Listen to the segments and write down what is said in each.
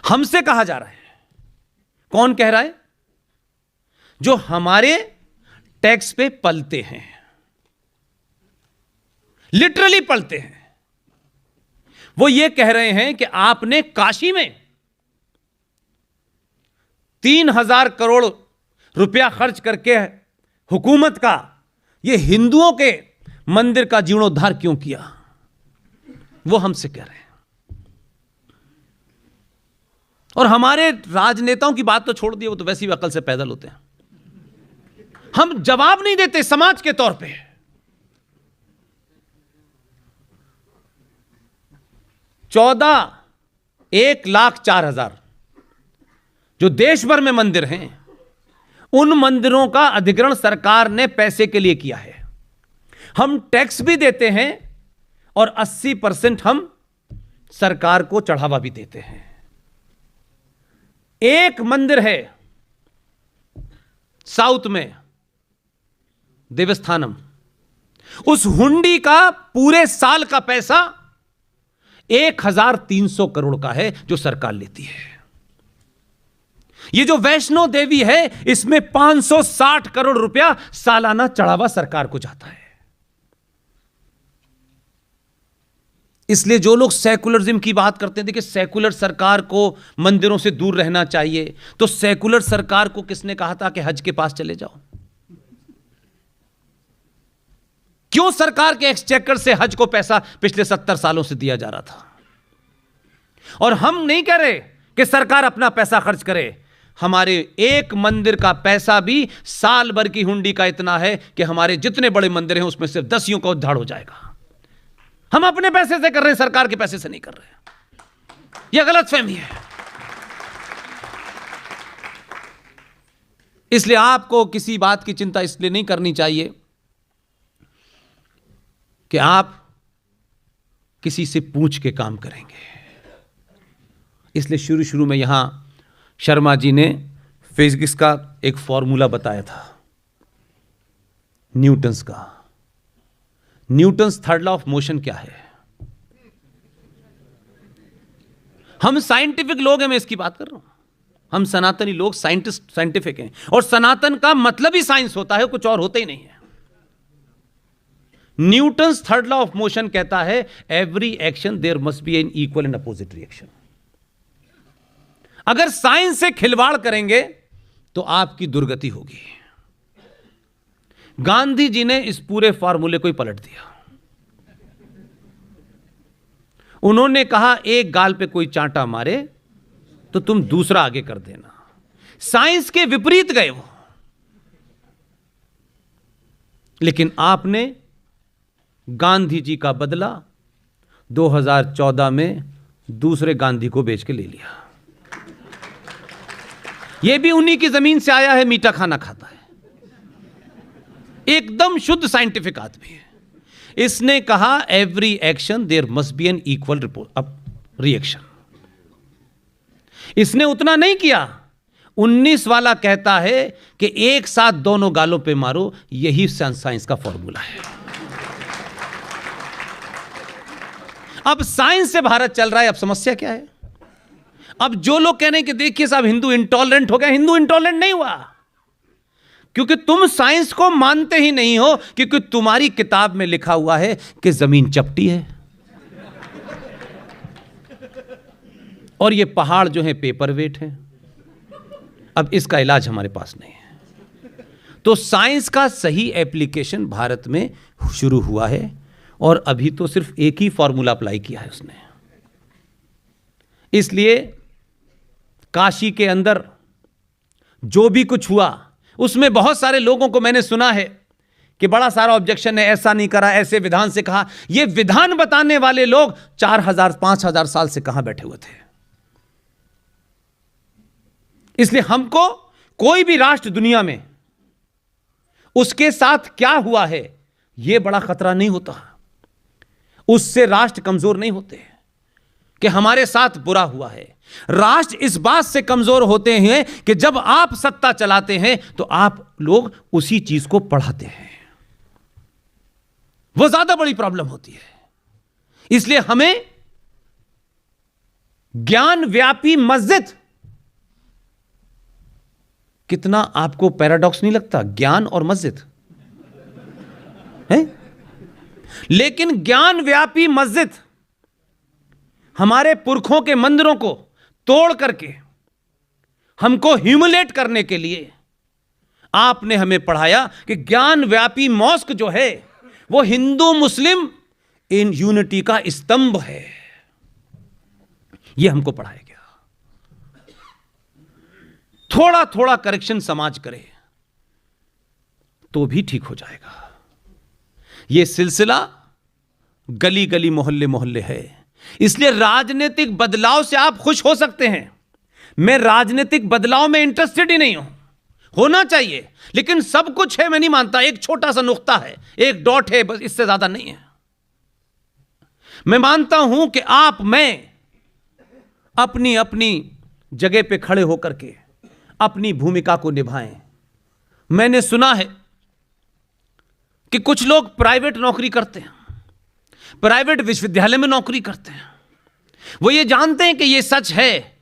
हमसे कहा जा रहा है। कौन कह रहा है? जो हमारे टैक्स पे पलते हैं, लिटरली पलते हैं। वो ये कह रहे हैं कि आपने काशी में 3,000 करोड़ रुपया खर्च करके हुकूमत का ये हिंदुओं के मंदिर का जीर्णोद्धार क्यों किया? वो हमसे कह रहे हैं। और हमारे राजनेताओं की बात तो छोड़ दिए, वो तो वैसी भी अकल से पैदल होते हैं। हम जवाब नहीं देते समाज के तौर पे। 1,04,000 जो देश भर में मंदिर हैं, उन मंदिरों का अधिग्रहण सरकार ने पैसे के लिए किया है। हम टैक्स भी देते हैं और 80% हम सरकार को चढ़ावा भी देते हैं। एक मंदिर है साउथ में, देवस्थानम, उस हुंडी का पूरे साल का पैसा 1,300 करोड़ का है जो सरकार लेती है। ये जो वैष्णो देवी है, इसमें 560 करोड़ रुपया सालाना चढ़ावा सरकार को जाता है। इसलिए जो लोग सेकुलरिज्म की बात करते हैं, देखिए सेकुलर सरकार को मंदिरों से दूर रहना चाहिए, तो सेकुलर सरकार को किसने कहा था कि हज के पास चले जाओ? क्यों सरकार के एक्सचेकर से हज को पैसा पिछले 70 सालों से दिया जा रहा था? और हम नहीं कह रहे कि सरकार अपना पैसा खर्च करे। हमारे एक मंदिर का पैसा भी साल भर की हुंडी का इतना है कि हमारे जितने बड़े मंदिर हैं उसमें सिर्फ 10 का उद्धार हो जाएगा। हम अपने पैसे से कर रहे हैं, सरकार के पैसे से नहीं कर रहे। यह गलतफहमी है। इसलिए आपको किसी बात की चिंता इसलिए नहीं करनी चाहिए कि आप किसी से पूछ के काम करेंगे। इसलिए शुरू में यहां शर्मा जी ने फिजिक्स का एक फॉर्मूला बताया था, न्यूटन्स का। Newton's third law of motion क्या है? हम साइंटिफिक लोग हैं, मैं इसकी बात कर रहा हूं। हम सनातनी लोग साइंटिस्ट, साइंटिफिक हैं, और सनातन का मतलब ही साइंस होता है, कुछ और होता ही नहीं है। Newton's third law of motion कहता है every action there must be an equal and opposite reaction. अगर साइंस से खिलवाड़ करेंगे तो आपकी दुर्गति होगी। गांधी जी ने इस पूरे फॉर्मूले को ही पलट दिया। उन्होंने कहा एक गाल पे कोई चांटा मारे तो तुम दूसरा आगे कर देना। साइंस के विपरीत गए वो। लेकिन आपने गांधी जी का बदला 2014 में दूसरे गांधी को बेच के ले लिया। यह भी उन्हीं की जमीन से आया है, मीठा खाना खाता है, एकदम शुद्ध साइंटिफिक आदमी है। इसने कहा every action there must be an equal reaction. इसने उतना नहीं किया। 19 वाला कहता है कि एक साथ दोनों गालों पे मारो, यही साइंस का फॉर्मूला है। अब साइंस से भारत चल रहा है। अब समस्या क्या है? अब जो लोग कह रहे हैं कि देखिए साहब हिंदू इंटॉलरेंट हो गया, हिंदू इंटॉलरेंट नहीं हुआ, क्योंकि तुम साइंस को मानते ही नहीं हो। क्योंकि तुम्हारी किताब में लिखा हुआ है कि जमीन चपटी है और ये पहाड़ जो है पेपर वेट है। अब इसका इलाज हमारे पास नहीं है। तो साइंस का सही एप्लीकेशन भारत में शुरू हुआ है, और अभी तो सिर्फ एक ही फॉर्मूला अप्लाई किया है उसने। इसलिए काशी के अंदर जो भी कुछ हुआ, उसमें बहुत सारे लोगों को मैंने सुना है कि बड़ा सारा ऑब्जेक्शन है, ऐसा नहीं करा, ऐसे विधान से कहा। ये विधान बताने वाले लोग 4,000-5,000 साल से कहां बैठे हुए थे। इसलिए हमको कोई भी राष्ट्र दुनिया में उसके साथ क्या हुआ है यह बड़ा खतरा नहीं होता। उससे राष्ट्र कमजोर नहीं होते कि हमारे साथ बुरा हुआ है। राष्ट्र इस बात से कमजोर होते हैं कि जब आप सत्ता चलाते हैं तो आप लोग उसी चीज को पढ़ाते हैं। वो ज्यादा बड़ी प्रॉब्लम होती है। इसलिए हमें ज्ञान व्यापी मस्जिद, कितना आपको पैराडॉक्स नहीं लगता? ज्ञान और मस्जिद है, लेकिन ज्ञान व्यापी मस्जिद हमारे पुरखों के मंदिरों को तोड़ करके हमको ह्यूमिलेट करने के लिए आपने हमें पढ़ाया कि ज्ञान व्यापी मॉस्क जो है वो हिंदू मुस्लिम इन यूनिटी का स्तंभ है। यह हमको पढ़ाया गया। थोड़ा थोड़ा करेक्शन समाज करे तो भी ठीक हो जाएगा। यह सिलसिला गली गली मोहल्ले मोहल्ले है। इसलिए राजनीतिक बदलाव से आप खुश हो सकते हैं। मैं राजनीतिक बदलाव में इंटरेस्टेड ही नहीं हूं। होना चाहिए, लेकिन सब कुछ है मैं नहीं मानता। एक छोटा सा नुक्ता है, एक डॉट है, बस, इससे ज्यादा नहीं है। मैं मानता हूं कि आप मैं अपनी अपनी जगह पे खड़े होकर के अपनी भूमिका को निभाएं। मैंने सुना है कि कुछ लोग प्राइवेट नौकरी करते हैं, प्राइवेट विश्वविद्यालय में नौकरी करते हैं। वो ये जानते हैं कि ये सच है,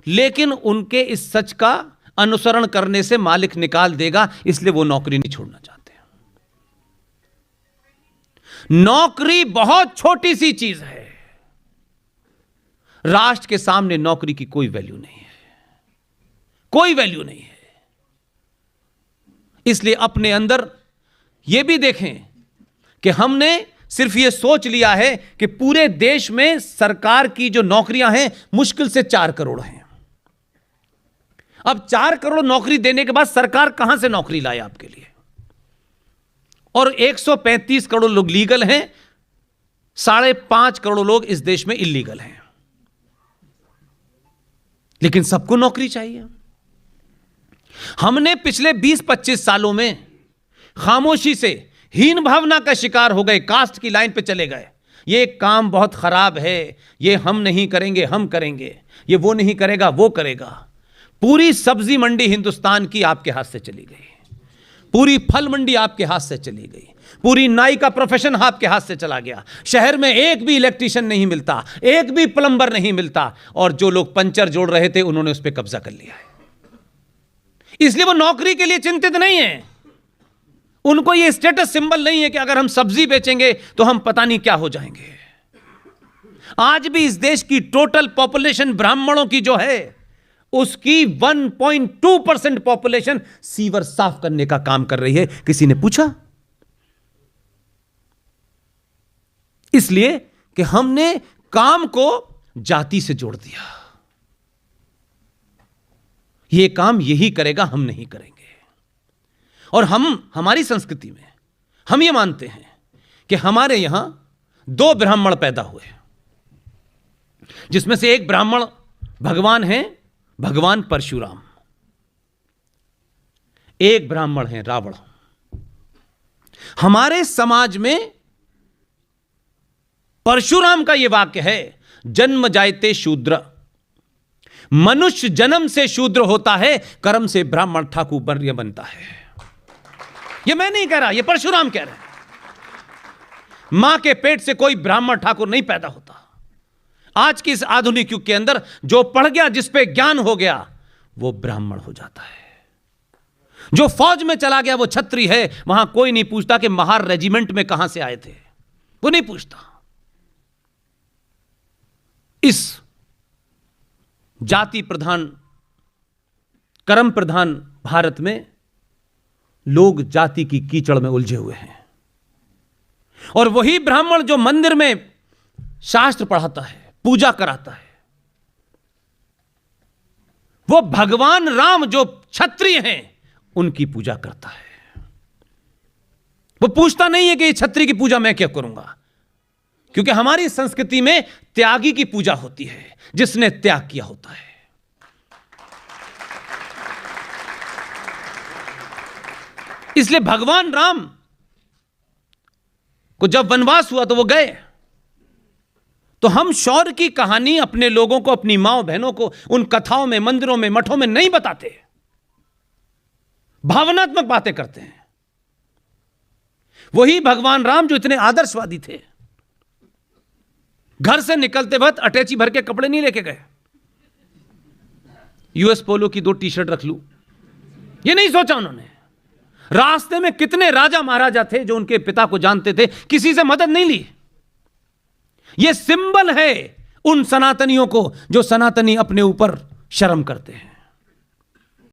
लेकिन उनके इस सच का अनुसरण करने से मालिक निकाल देगा, इसलिए वो नौकरी नहीं छोड़ना चाहते। नौकरी बहुत छोटी सी चीज है। राष्ट्र के सामने नौकरी की कोई वैल्यू नहीं है, कोई वैल्यू नहीं है। इसलिए अपने अंदर यह भी देखें कि हमने सिर्फ यह सोच लिया है कि पूरे देश में सरकार की जो नौकरियां हैं मुश्किल से 4 करोड़ हैं। अब 4 करोड़ नौकरी देने के बाद सरकार कहां से नौकरी लाए आपके लिए? और 135 करोड़ लोग लीगल हैं, 5.5 करोड़ लोग इस देश में इलीगल हैं, लेकिन सबको नौकरी चाहिए। हमने पिछले 20-25 सालों में खामोशी से हीन भावना का शिकार हो गए, कास्ट की लाइन पे चले गए। ये काम बहुत खराब है, ये हम नहीं करेंगे, हम करेंगे, ये वो नहीं करेगा, वो करेगा। पूरी सब्जी मंडी हिंदुस्तान की आपके हाथ से चली गई, पूरी फल मंडी आपके हाथ से चली गई, पूरी नाई का प्रोफेशन आपके हाथ से चला गया। शहर में एक भी इलेक्ट्रीशियन नहीं मिलता, एक भी प्लम्बर नहीं मिलता, और जो लोग पंचर जोड़ रहे थे उन्होंने उस पर कब्जा कर लिया है। इसलिए वो नौकरी के लिए चिंतित नहीं है। उनको ये स्टेटस सिंबल नहीं है कि अगर हम सब्जी बेचेंगे तो हम पता नहीं क्या हो जाएंगे। आज भी इस देश की टोटल पॉपुलेशन ब्राह्मणों की जो है उसकी 1.2% पॉपुलेशन सीवर साफ करने का काम कर रही है। किसी ने पूछा? इसलिए कि हमने काम को जाति से जोड़ दिया। यह काम यही करेगा, हम नहीं करेंगे। और हमारी संस्कृति में हम ये मानते हैं कि हमारे यहां 2 ब्राह्मण पैदा हुए, जिसमें से एक ब्राह्मण भगवान हैं, भगवान परशुराम। एक ब्राह्मण है रावण। हमारे समाज में परशुराम का यह वाक्य है, जन्म जायते शूद्र, मनुष्य जन्म से शूद्र होता है, कर्म से ब्राह्मण ठाकुर वर्य बनता है। यह मैं नहीं कह रहा, यह परशुराम कह रहे हैं। मां के पेट से कोई ब्राह्मण ठाकुर नहीं पैदा होता। आज की इस आधुनिक युग के अंदर जो पढ़ गया, जिस पे ज्ञान हो गया, वो ब्राह्मण हो जाता है। जो फौज में चला गया वो छत्री है। वहां कोई नहीं पूछता कि महार रेजिमेंट में कहां से आए थे, वो नहीं पूछता। इस जाति प्रधान, कर्म प्रधान भारत में लोग जाति की कीचड़ में उलझे हुए हैं। और वही ब्राह्मण जो मंदिर में शास्त्र पढ़ाता है, पूजा कराता है, वो भगवान राम जो क्षत्रिय हैं उनकी पूजा करता है। वो पूछता नहीं है कि क्षत्रिय की पूजा मैं क्या करूंगा, क्योंकि हमारी संस्कृति में त्यागी की पूजा होती है, जिसने त्याग किया होता है। इसलिए भगवान राम को जब वनवास हुआ तो वो गए, तो हम शौर्य की कहानी अपने लोगों को, अपनी माओ बहनों को उन कथाओं में, मंदिरों में, मठों में नहीं बताते, भावनात्मक बातें करते हैं। वही भगवान राम जो इतने आदर्शवादी थे, घर से निकलते वक्त अटैची भर के कपड़े नहीं लेके गए, यूएस पोलो की 2 टी-शर्ट रख लूं, ये नहीं सोचा उन्होंने। रास्ते में कितने राजा महाराजा थे जो उनके पिता को जानते थे, किसी से मदद नहीं ली। यह सिंबल है उन सनातनियों को जो सनातनी अपने ऊपर शर्म करते हैं।